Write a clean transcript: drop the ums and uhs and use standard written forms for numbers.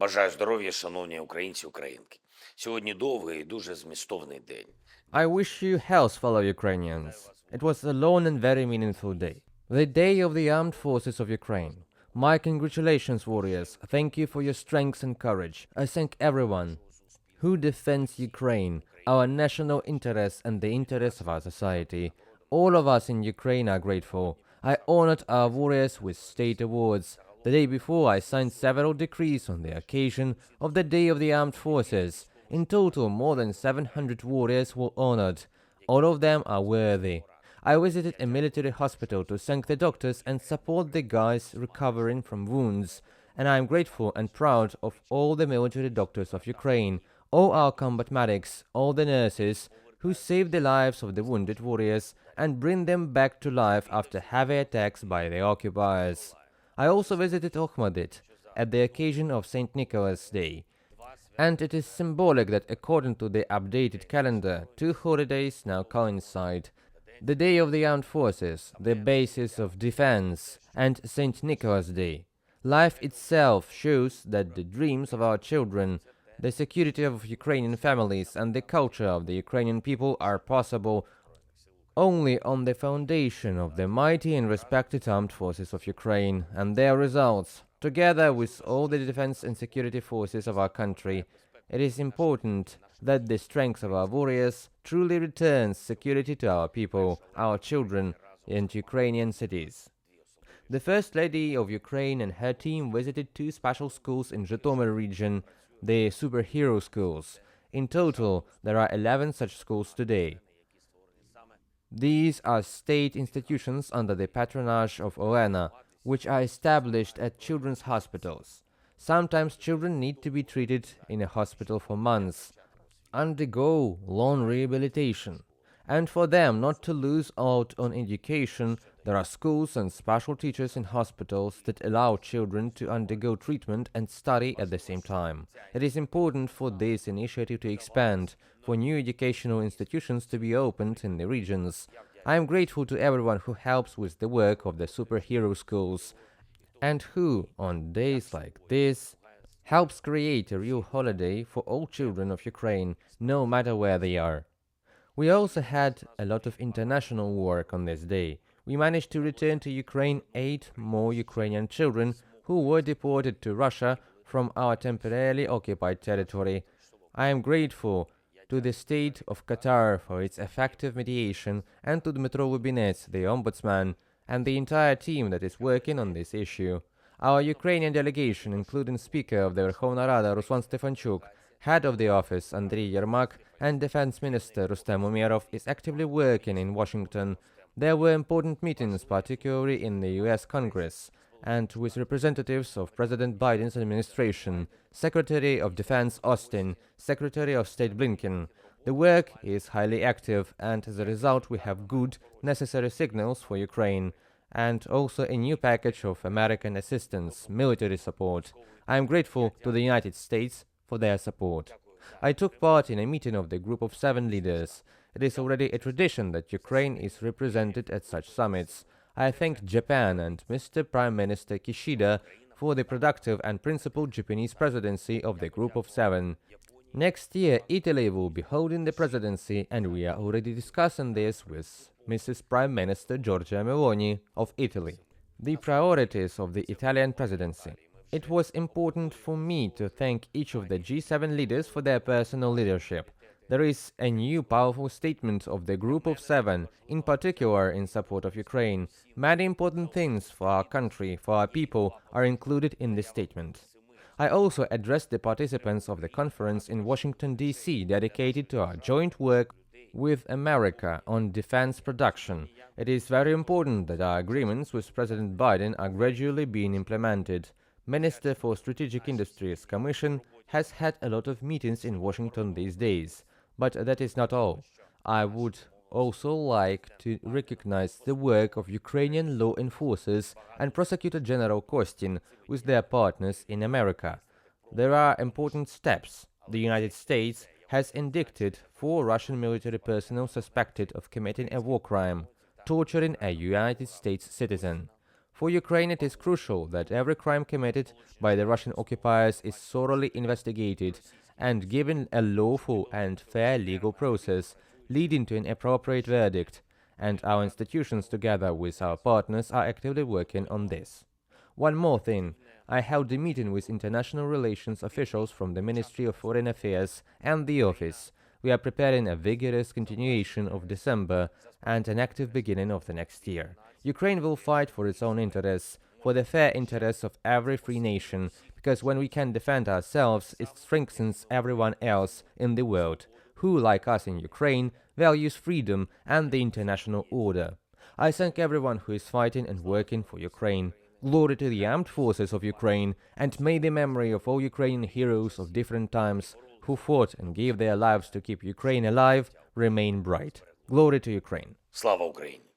Бажаю здоров'я, шановні українці, українки. Сьогодні довгий і дуже змістовний день. I wish you health, fellow Ukrainians. It was a long and very meaningful day. The Day of the Armed Forces of Ukraine. My congratulations, warriors. Thank you for your strength and courage. I thank everyone who defends Ukraine, our national interests and the interests of our society. All of us in Ukraine are grateful. I honored our warriors with state awards. The day before, I signed several decrees on the occasion of the Day of the Armed Forces. In total, more than 700 warriors were honored. All of them are worthy. I visited a military hospital to thank the doctors and support the guys recovering from wounds. And I am grateful and proud of all the military doctors of Ukraine, all our combat medics, all the nurses who save the lives of the wounded warriors and bring them back to life after heavy attacks by the occupiers. I also visited Okhmadit at the occasion of St. Nicholas Day. And it is symbolic that according to the updated calendar, two holidays now coincide. The Day of the Armed Forces, the basis of defense, and St. Nicholas Day. Life itself shows that the dreams of our children, the security of Ukrainian families, and the culture of the Ukrainian people are possible only on the foundation of the mighty and respected armed forces of Ukraine and their results. Together with all the defense and security forces of our country, it is important that the strength of our warriors truly returns security to our people, our children, and Ukrainian cities. The First Lady of Ukraine and her team visited two special schools in Zhytomyr region, the superhero schools. In total, there are 11 such schools today. These are state institutions under the patronage of Olena, which are established at children's hospitals. Sometimes children need to be treated in a hospital for months, undergo long rehabilitation. And for them not to lose out on education, there are schools and special teachers in hospitals that allow children to undergo treatment and study at the same time. It is important for this initiative to expand, for new educational institutions to be opened in the regions. I am grateful to everyone who helps with the work of the superhero schools and who, on days like this, helps create a real holiday for all children of Ukraine, no matter where they are. We also had a lot of international work on this day. We managed to return to Ukraine 8 more Ukrainian children who were deported to Russia from our temporarily occupied territory. I am grateful to the state of Qatar for its effective mediation and to Dmitro Lubinets, the ombudsman, and the entire team that is working on this issue. Our Ukrainian delegation, including Speaker of the Verkhovna Rada Ruslan Stefanchuk, Head of the office Andriy Yermak, and Defense Minister Rustem Umerov is actively working in Washington. There were important meetings, particularly in the US Congress, and with representatives of President Biden's administration, Secretary of Defense Austin, Secretary of State Blinken. The work is highly active, and as a result we have good, necessary signals for Ukraine, and also a new package of American assistance, military support. I am grateful to the United States for their support. I took part in a meeting of the Group of 7 leaders. It is already a tradition that Ukraine is represented at such summits. I thank Japan and Mr. Prime Minister Kishida for the productive and principled Japanese presidency of the Group of 7. Next year, Italy will be holding the presidency, and we are already discussing this with Mrs. Prime Minister Giorgia Meloni of Italy. The priorities of the Italian presidency. It was important for me to thank each of the G7 leaders for their personal leadership. There is a new powerful statement of the Group of 7, in particular in support of Ukraine. Many important things for our country, for our people, are included in this statement. I also addressed the participants of the conference in Washington, D.C., dedicated to our joint work with America on defense production. It is very important that our agreements with President Biden are gradually being implemented. Minister for Strategic Industries Commission has had a lot of meetings in Washington these days. But that is not all. I would also like to recognize the work of Ukrainian law enforcers and Prosecutor General Kostin with their partners in America. There are important steps. The United States has indicted 4 Russian military personnel suspected of committing a war crime, torturing a United States citizen. For Ukraine, it is crucial that every crime committed by the Russian occupiers is thoroughly investigated and given a lawful and fair legal process, leading to an appropriate verdict, and our institutions, together with our partners, are actively working on this. One more thing. I held a meeting with international relations officials from the Ministry of Foreign Affairs and the office. We are preparing a vigorous continuation of December and an active beginning of the next year. Ukraine will fight for its own interests, for the fair interests of every free nation, because when we can defend ourselves, it strengthens everyone else in the world, who, like us in Ukraine, values freedom and the international order. I thank everyone who is fighting and working for Ukraine. Glory to the armed forces of Ukraine, and may the memory of all Ukrainian heroes of different times who fought and gave their lives to keep Ukraine alive remain bright. Glory to Ukraine. Слава Україні!